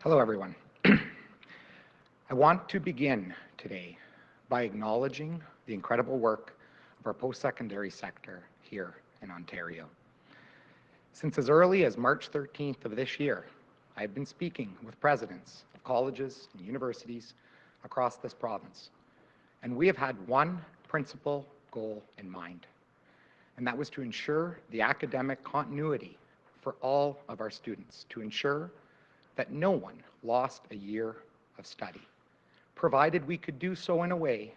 Hello, everyone. I want to begin today by acknowledging the incredible work of our post-secondary sector here in Ontario. Since as early as March 13th of this year, I've been speaking with presidents of colleges and universities across this province, and we have had one principal goal in mind, and that was to ensure the academic continuity for all of our students, to ensure that no one lost a year of study, provided we could do so in a way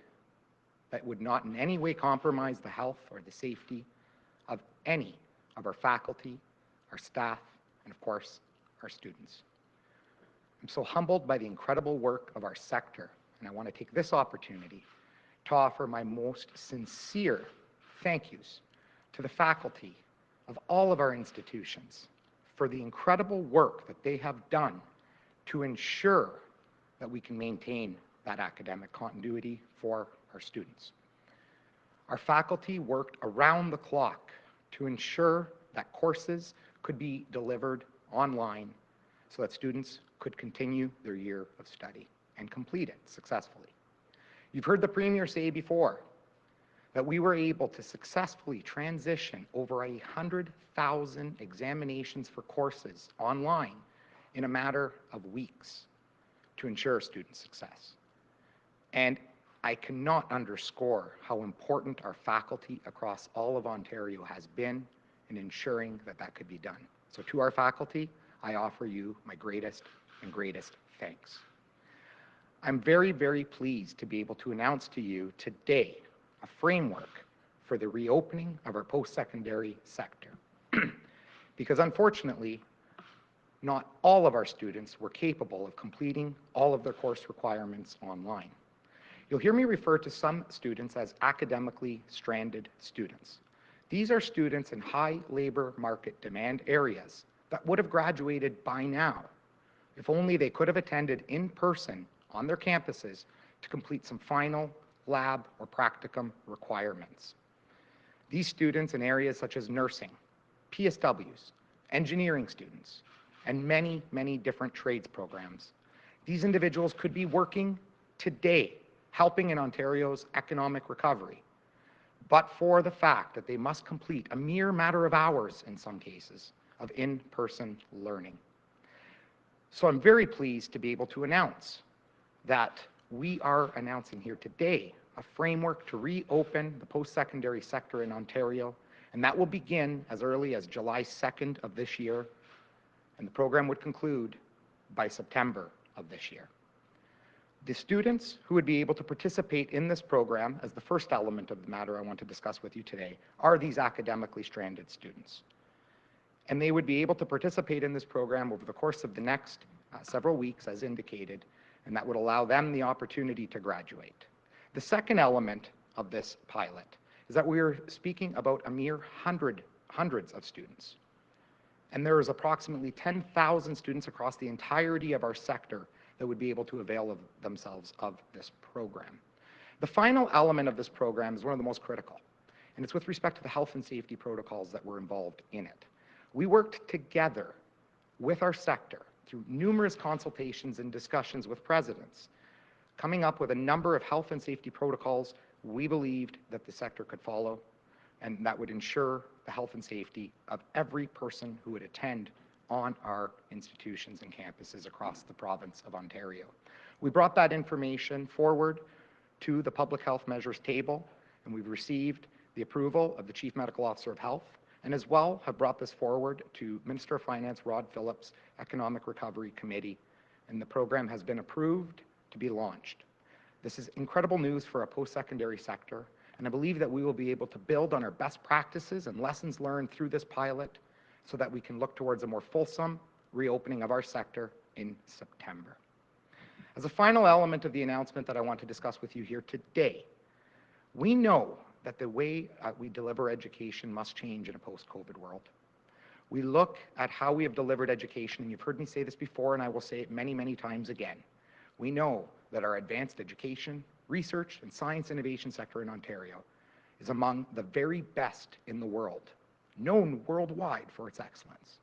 that would not in any way compromise the health or the safety of any of our faculty, our staff, and of course, our students. I'm so humbled by the incredible work of our sector, and I want to take this opportunity to offer my most sincere thank yous to the faculty of all of our institutions for the incredible work that they have done to ensure that we can maintain that academic continuity for our students. Our faculty worked around the clock to ensure that courses could be delivered online so that students could continue their year of study and complete it successfully. You've heard the Premier say before that we were able to successfully transition over 100,000 examinations for courses online in a matter of weeks to ensure student success. And I cannot underscore how important our faculty across all of Ontario has been in ensuring that that could be done. So to our faculty, I offer you my greatest thanks. I'm very, very pleased to be able to announce to you today a framework for the reopening of our post-secondary sector. Because unfortunately, not all of our students were capable of completing all of their course requirements online. You'll hear me refer to some students as academically stranded students. These are students in high labor market demand areas that would have graduated by now if only they could have attended in person on their campuses to complete some final lab or practicum requirements. These students in areas such as nursing, PSWs, engineering students, and many, many different trades programs. These individuals could be working today, helping in Ontario's economic recovery, but for the fact that they must complete a mere matter of hours in some cases of in-person learning. So I'm very pleased to be able to announce that we are announcing here today a framework to reopen the post-secondary sector in Ontario, and that will begin as early as July 2nd of this year, and the program would conclude by September of this year. The students who would be able to participate in this program, as the first element of the matter I want to discuss with you today, are these academically stranded students. And they would be able to participate in this program over the course of the next several weeks, as indicated, and that would allow them the opportunity to graduate. The second element of this pilot is that we are speaking about a mere hundreds of students. And there is approximately 10,000 students across the entirety of our sector that would be able to avail of themselves of this program. The final element of this program is one of the most critical, and it's with respect to the health and safety protocols that were involved in it. We worked together with our sector through numerous consultations and discussions with presidents, coming up with a number of health and safety protocols we believed that the sector could follow, and that would ensure the health and safety of every person who would attend on our institutions and campuses across the province of Ontario. We brought that information forward to the Public Health Measures Table, and we've received the approval of the Chief Medical Officer of Health, and as well have brought this forward to Minister of Finance Rod Phillips' Economic Recovery Committee, and the program has been approved to be launched. This is incredible news for our post-secondary sector, and I believe that we will be able to build on our best practices and lessons learned through this pilot so that we can look towards a more fulsome reopening of our sector in September. As a final element of the announcement that I want to discuss with you here today, we know that the way we deliver education must change in a post-COVID world. We look at how we have delivered education, and you've heard me say this before, and I will say it many, many times again. We know that our advanced education, research, and science innovation sector in Ontario is among the very best in the world, known worldwide for its excellence.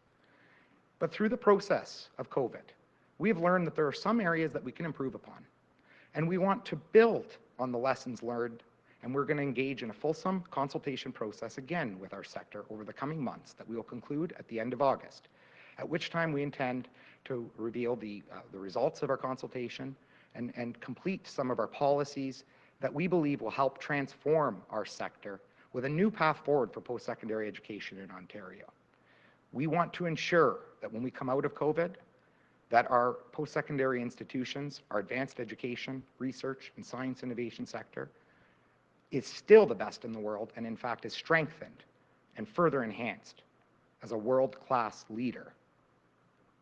But through the process of COVID, we have learned that there are some areas that we can improve upon. And we want to build on the lessons learned, and we're going to engage in a fulsome consultation process again with our sector over the coming months that we will conclude at the end of August, at which time we intend to reveal the results of our consultation and complete some of our policies that we believe will help transform our sector with a new path forward for post-secondary education in Ontario. We want to ensure that when we come out of COVID, that our post-secondary institutions, our advanced education, research, and science innovation sector is still the best in the world, and in fact is strengthened and further enhanced as a world-class leader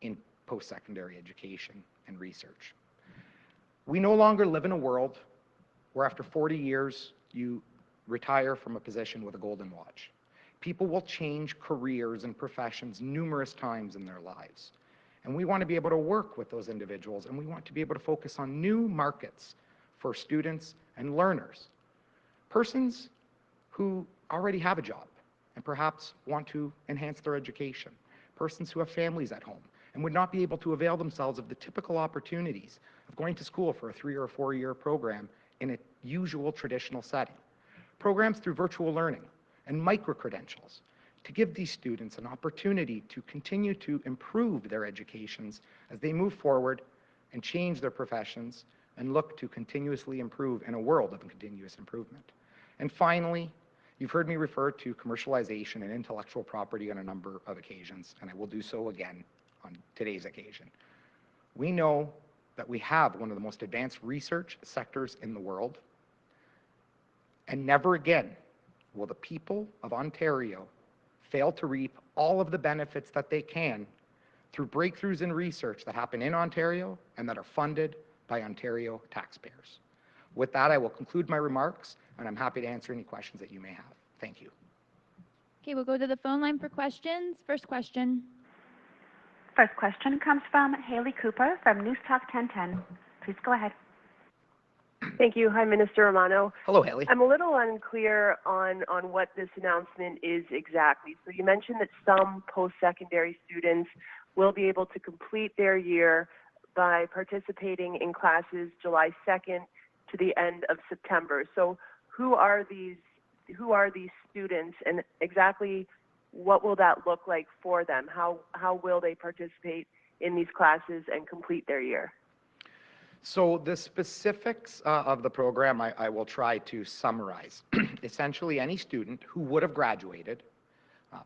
in post-secondary education and research. We no longer live in a world where after 40 years you retire from a position with a golden watch. People will change careers and professions numerous times in their lives. And we want to be able to work with those individuals, and we want to be able to focus on new markets for students and learners. Persons who already have a job and perhaps want to enhance their education. Persons who have families at home and would not be able to avail themselves of the typical opportunities of going to school for a 3 or 4 year program in a usual traditional setting. Programs through virtual learning and micro-credentials to give these students an opportunity to continue to improve their educations as they move forward and change their professions and look to continuously improve in a world of continuous improvement. And finally, you've heard me refer to commercialization and intellectual property on a number of occasions, and I will do so again on today's occasion. We know that we have one of the most advanced research sectors in the world, and never again will the people of Ontario fail to reap all of the benefits that they can through breakthroughs in research that happen in Ontario and that are funded by Ontario taxpayers. With that, I will conclude my remarks, and I'm happy to answer any questions that you may have. Thank you. Okay, we'll go to the phone line for questions. First question. First question comes from Haley Cooper from News Talk 1010. Please go ahead. Thank you. Hi, Minister Romano. Hello, Haley. I'm a little unclear on what this announcement is exactly. So you mentioned that some post-secondary students will be able to complete their year by participating in classes July 2nd to the end of September. So who are these students, and exactly what will that look like for them? How will they participate in these classes and complete their year? So the specifics of the program, I will try to summarize. Essentially, any student who would have graduated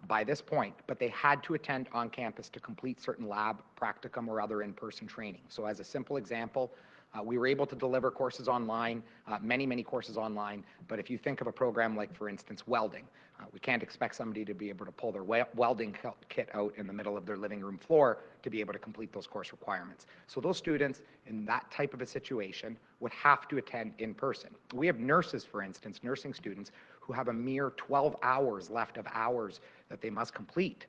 by this point, but they had to attend on campus to complete certain lab, practicum, or other in-person training. So as a simple example, we were able to deliver courses online, many courses online, but if you think of a program like, for instance, welding, we can't expect somebody to be able to pull their welding kit out in the middle of their living room floor to be able to complete those course requirements. So those students in that type of a situation would have to attend in person. We have nurses, for instance, nursing students who have a mere 12 hours left of hours that they must complete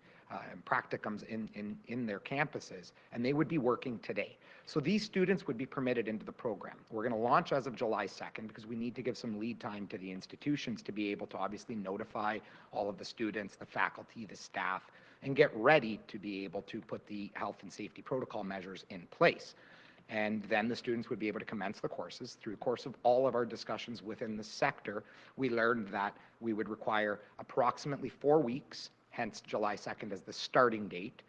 and practicums in their campuses, and they would be working today. So these students would be permitted into the program. We're going to launch as of July 2nd because we need to give some lead time to the institutions to be able to obviously notify all of the students, the faculty, the staff, and get ready to be able to put the health and safety protocol measures in place. And then the students would be able to commence the courses. Through the course of all of our discussions within the sector, we learned that we would require approximately 4 weeks, hence July 2nd as the starting date,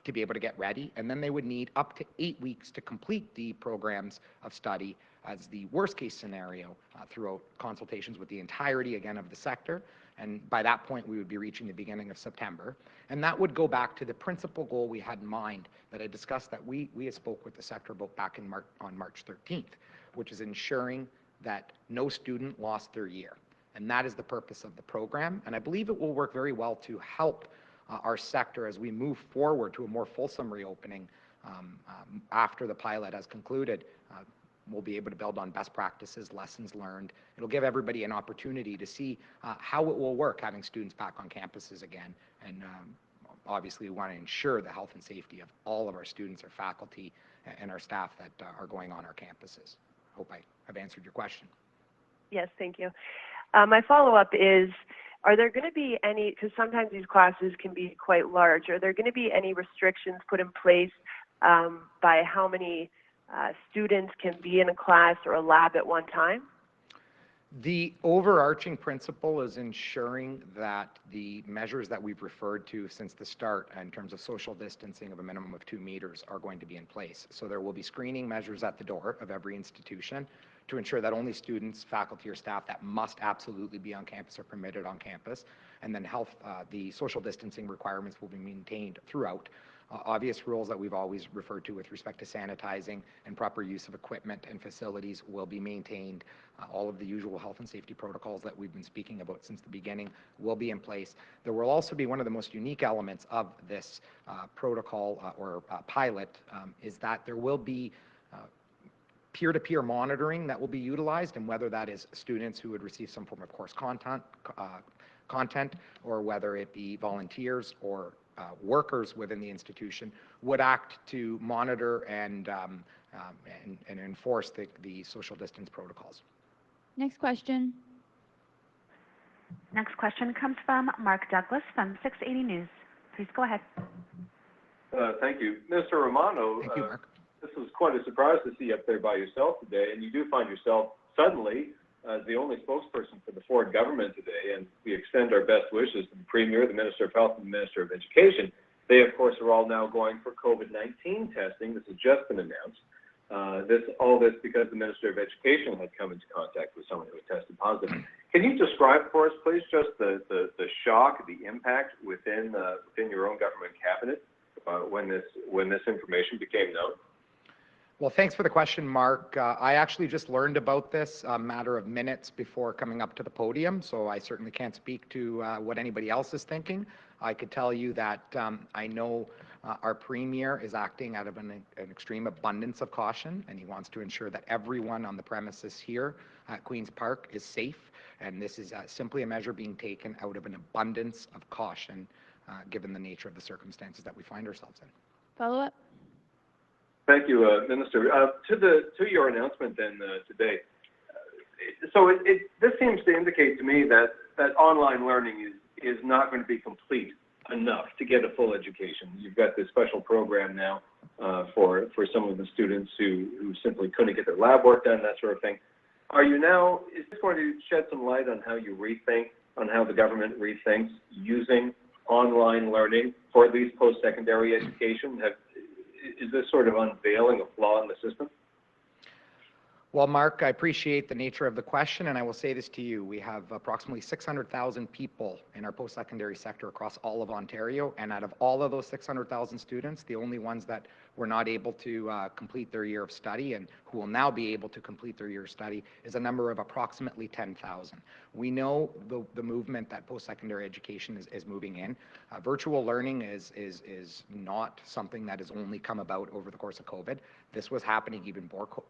to be able to get ready. And then they would need up to 8 weeks to complete the programs of study as the worst case scenario throughout consultations with the entirety, again, of the sector. And by that point, we would be reaching the beginning of September. And that would go back to the principal goal we had in mind that I discussed that we had spoke with the sector about back in on March 13th, which is ensuring that no student lost their year. And that is the purpose of the program. And I believe it will work very well to help our sector as we move forward to a more fulsome reopening after the pilot has concluded. We'll be able to build on best practices, lessons learned. It'll give everybody an opportunity to see how it will work having students back on campuses again. And obviously we want to ensure the health and safety of all of our students, our faculty, and our staff that are going on our campuses. Hope I have answered your question. Yes, thank you. My follow-up is, are there going to be any, because sometimes these classes can be quite large, are there going to be any restrictions put in place by how many students can be in a class or a lab at one time? The overarching principle is ensuring that the measures that we've referred to since the start in terms of social distancing of a minimum of 2 meters are going to be in place. So there will be screening measures at the door of every institution to ensure that only students, faculty, or staff that must absolutely be on campus are permitted on campus. And then the social distancing requirements will be maintained throughout. Obvious rules that we've always referred to with respect to sanitizing and proper use of equipment and facilities will be maintained. All of the usual health and safety protocols that we've been speaking about since the beginning will be in place. There will also be one of the most unique elements of this protocol or pilot is that there will be peer-to-peer monitoring that will be utilized, and whether that is students who would receive some form of course content or whether it be volunteers or workers within the institution would act to monitor and enforce the social distance protocols. Next question. Next question comes from Mark Douglas from 680 News. Please go ahead. Thank you. Mr. Romano, Thank you, Mark. This was quite a surprise to see you up there by yourself today, and you do find yourself suddenly as the only spokesperson for the Ford government today, and we extend our best wishes to the Premier, the Minister of Health, and the Minister of Education. They, of course, are all now going for COVID-19 testing. This has just been announced. All this because the Minister of Education had come into contact with someone who had tested positive. Can you describe for us, please, just the shock, the impact within your own government cabinet when this information became known? Well, thanks for the question, Mark. I actually just learned about this a matter of minutes before coming up to the podium, so I certainly can't speak to what anybody else is thinking. I could tell you that I know our Premier is acting out of an extreme abundance of caution, and he wants to ensure that everyone on the premises here at Queen's Park is safe, and this is simply a measure being taken out of an abundance of caution, given the nature of the circumstances that we find ourselves in. Follow up. Thank you, Minister. To your announcement then today, so this seems to indicate to me that online learning is not going to be complete enough to get a full education. You've got this special program now for some of the students who simply couldn't get their lab work done, that sort of thing. Is this going to shed some light on how you rethink, on how the government rethinks using online learning for at least post-secondary education? Is this sort of unveiling a flaw in the system? Well, Mark, I appreciate the nature of the question, and I will say this to you. We have approximately 600,000 people in our post-secondary sector across all of Ontario, and out of all of those 600,000 students, the only ones that were not able to complete their year of study and who will now be able to complete their year of study is a number of approximately 10,000. We know the movement that post-secondary education is moving in. Virtual learning is not something that has only come about over the course of COVID. This was happening even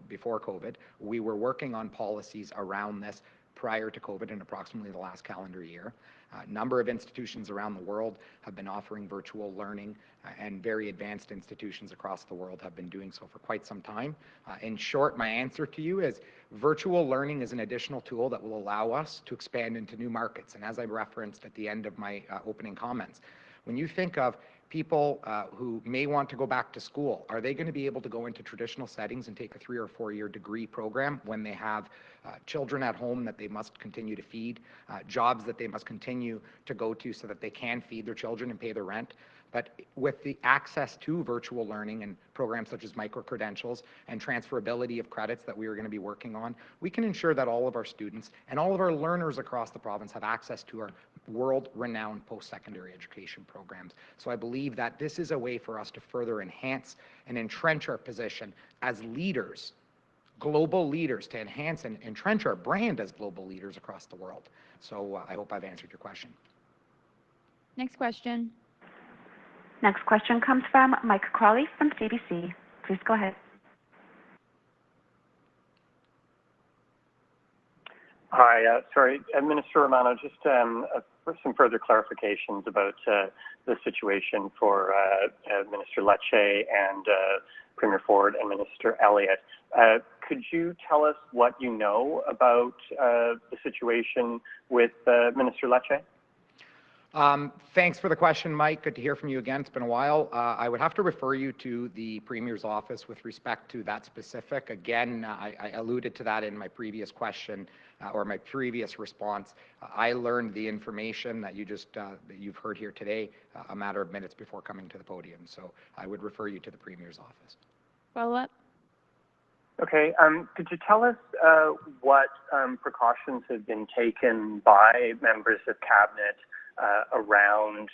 before COVID. We were working on policies around this prior to COVID in approximately the last calendar year. A number of institutions around the world have been offering virtual learning, and very advanced institutions across the world have been doing so for quite some time. In short, my answer to you is virtual learning is an additional tool that will allow us to expand into new markets. And as I referenced at the end of my opening comments, when you think of people who may want to go back to school, are they going to be able to go into traditional settings and take a 3 or 4 year degree program when they have children at home that they must continue to feed, jobs that they must continue to go to so that they can feed their children and pay their rent? But with the access to virtual learning and programs such as micro-credentials and transferability of credits that we are going to be working on, we can ensure that all of our students and all of our learners across the province have access to our world-renowned post-secondary education programs. So I believe that this is a way for us to further enhance and entrench our position as leaders, global leaders, to enhance and entrench our brand as global leaders across the world. So I hope I've answered your question. Next question. Next question comes from Mike Crawley from CBC. Please go ahead. Hi, sorry, Minister Romano, just for some further clarifications about the situation for Minister Lecce and Premier Ford and Minister Elliott. Could you tell us what you know about the situation with Minister Lecce? Thanks for the question, Mike. Good to hear from you again. It's been a while. I would have to refer you to the Premier's office with respect to that specific. Again, I alluded to that in my previous question or my previous response. I learned the information that you've heard here today a matter of minutes before coming to the podium. So I would refer you to the Premier's office. Follow up? Okay. Could you tell us what precautions have been taken by members of Cabinet around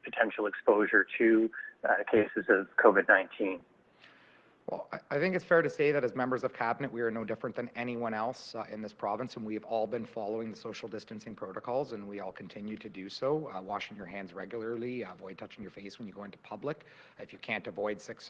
potential exposure to cases of COVID-19? Well, I think it's fair to say that as members of Cabinet, we are no different than anyone else in this province, and we have all been following the social distancing protocols, and we all continue to do so. Washing your hands regularly, avoid touching your face when you go into public. If you can't avoid 6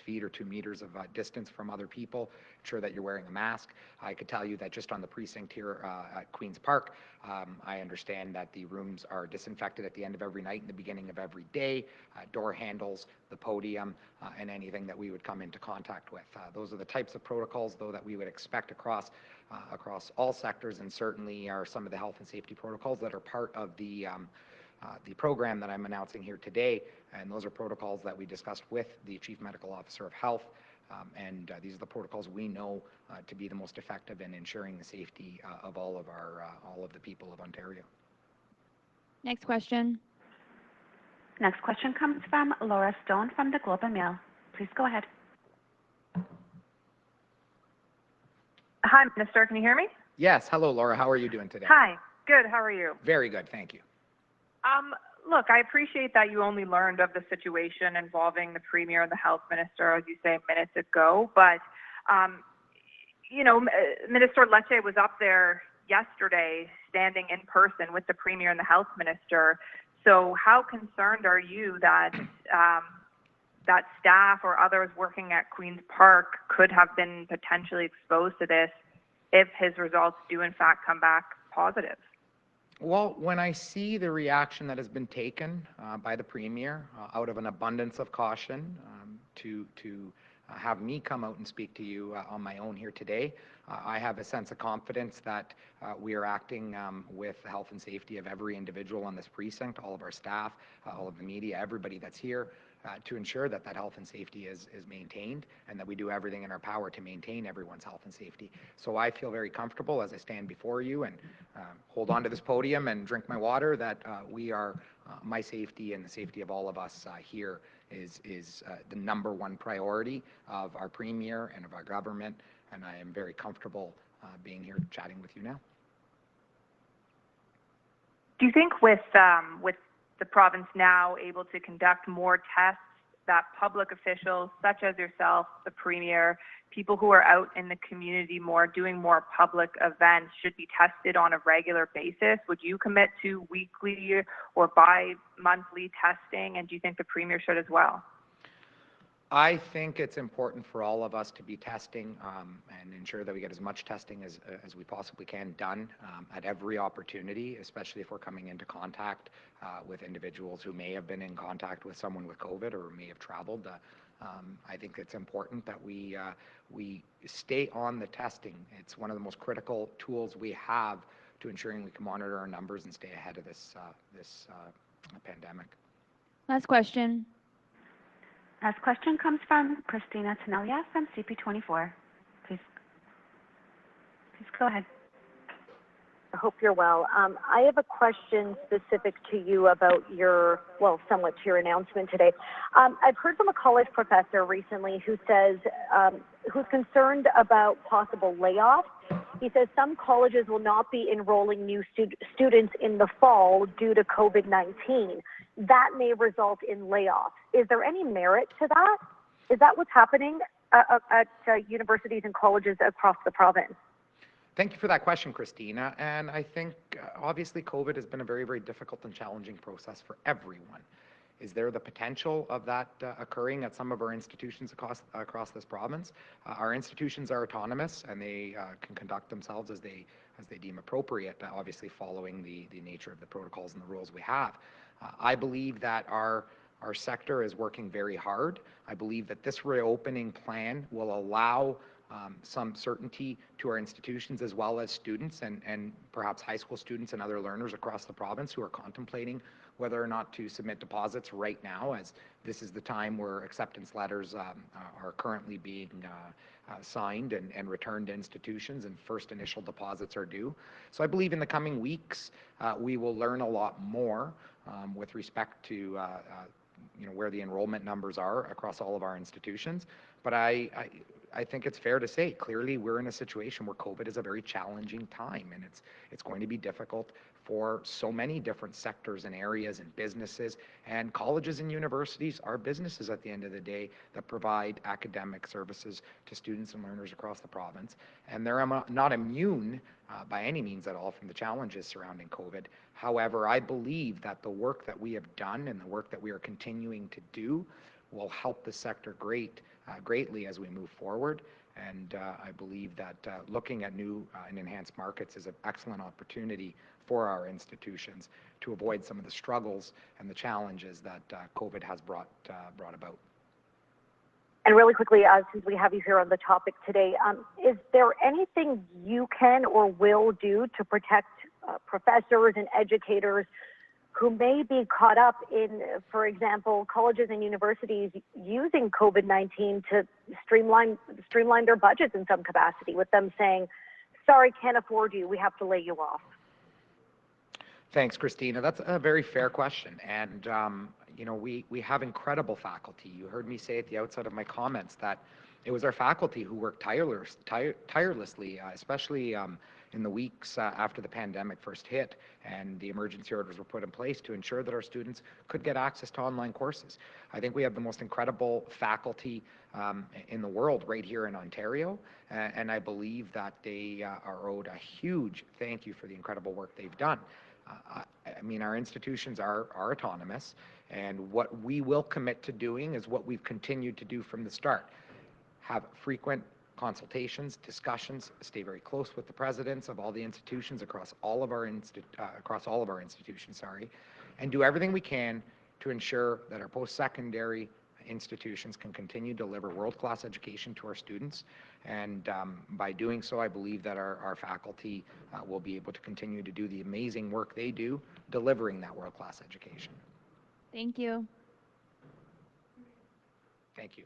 feet or 2 meters of distance from other people, ensure that you're wearing a mask. I could tell you that just on the precinct here at Queen's Park, I understand that the rooms are disinfected at the end of every night and the beginning of every day, door handles, the podium, and anything that we would come into contact with. Those are the types of protocols, though, that we would expect across all sectors, and certainly are some of the health and safety protocols that are part of the program that I'm announcing here today. And those are protocols that we discussed with the Chief Medical Officer of Health, and these are the protocols we know to be the most effective in ensuring the safety of all of the people of Ontario. Next question. Next question comes from Laura Stone from the Globe and Mail. Please go ahead. Hi, Minister. Can you hear me? Yes. Hello, Laura. How are you doing today? Hi. Good. How are you? Very good. Thank you. Look, I appreciate that you only learned of the situation involving the Premier and the Health Minister, as you say, minutes ago. But, Minister Lecce was up there yesterday standing in person with the Premier and the Health Minister. So how concerned are you that that staff or others working at Queen's Park could have been potentially exposed to this if his results do in fact come back positive? Well, when I see the reaction that has been taken by the Premier out of an abundance of caution to have me come out and speak to you on my own here today, I have a sense of confidence that we are acting with the health and safety of every individual on this precinct, all of our staff, all of the media, everybody that's here, to ensure that health and safety is maintained, and that we do everything in our power to maintain everyone's health and safety. So I feel very comfortable as I stand before you and hold on to this podium and drink my water that my safety and the safety of all of us here is the number one priority of our Premier and of our government, and I am very comfortable being here chatting with you now. Do you think with the province now able to conduct more tests, that public officials such as yourself, the Premier, people who are out in the community more, doing more public events should be tested on a regular basis? Would you commit to weekly or bi-monthly testing, and do you think the Premier should as well? I think it's important for all of us to be testing and ensure that we get as much testing as we possibly can done at every opportunity, especially if we're coming into contact with individuals who may have been in contact with someone with COVID or may have traveled. I think it's important that we stay on the testing. It's one of the most critical tools we have to ensuring we can monitor our numbers and stay ahead of this pandemic. Last question. Last question comes from Christina Tanelia from CP24. Please go ahead. I hope you're well. I have a question specific to you about somewhat to your announcement today. I've heard from a college professor recently who says, who's concerned about possible layoffs. He says some colleges will not be enrolling new students in the fall due to COVID-19. That may result in layoffs. Is there any merit to that? Is that what's happening at universities and colleges across the province? Thank you for that question, Christina. And I think obviously COVID has been a very, very difficult and challenging process for everyone. Is there the potential of that occurring at some of our institutions across this province? Our institutions are autonomous, and they can conduct themselves as they deem appropriate, obviously following the nature of the protocols and the rules we have. I believe that our sector is working very hard. I believe that this reopening plan will allow some certainty to our institutions as well as students and perhaps high school students and other learners across the province who are contemplating whether or not to submit deposits right now, as this is the time where acceptance letters are currently being signed and returned to institutions, and first initial deposits are due. So I believe in the coming weeks we will learn a lot more with respect to where the enrollment numbers are across all of our institutions. But I think it's fair to say, clearly we're in a situation where COVID is a very challenging time, and it's going to be difficult for so many different sectors and areas and businesses, and colleges and universities are businesses at the end of the day that provide academic services to students and learners across the province, and they're not immune by any means at all from the challenges surrounding COVID. However, I believe that the work that we have done and the work that we are continuing to do will help the sector greatly as we move forward. And I believe that looking at new and enhanced markets is an excellent opportunity for our institutions to avoid some of the struggles and the challenges that COVID has brought about. And really quickly, since we have you here on the topic today, is there anything you can or will do to protect professors and educators who may be caught up in, for example, colleges and universities using COVID-19 to streamline their budgets in some capacity, with them saying, sorry, can't afford you, we have to lay you off? Thanks, Christina. That's a very fair question. And, we have incredible faculty. You heard me say at the outset of my comments that it was our faculty who worked tirelessly, especially in the weeks after the pandemic first hit and the emergency orders were put in place to ensure that our students could get access to online courses. I think we have the most incredible faculty in the world right here in Ontario, and I believe that they are owed a huge thank you for the incredible work they've done. I mean, our institutions are autonomous, and what we will commit to doing is what we've continued to do from the start. Have frequent consultations, discussions, stay very close with the presidents of all the institutions across all of our institutions, and do everything we can to ensure that our post-secondary institutions can continue to deliver world-class education to our students. And by doing so, I believe that our faculty will be able to continue to do the amazing work they do, delivering that world-class education. Thank you. Thank you.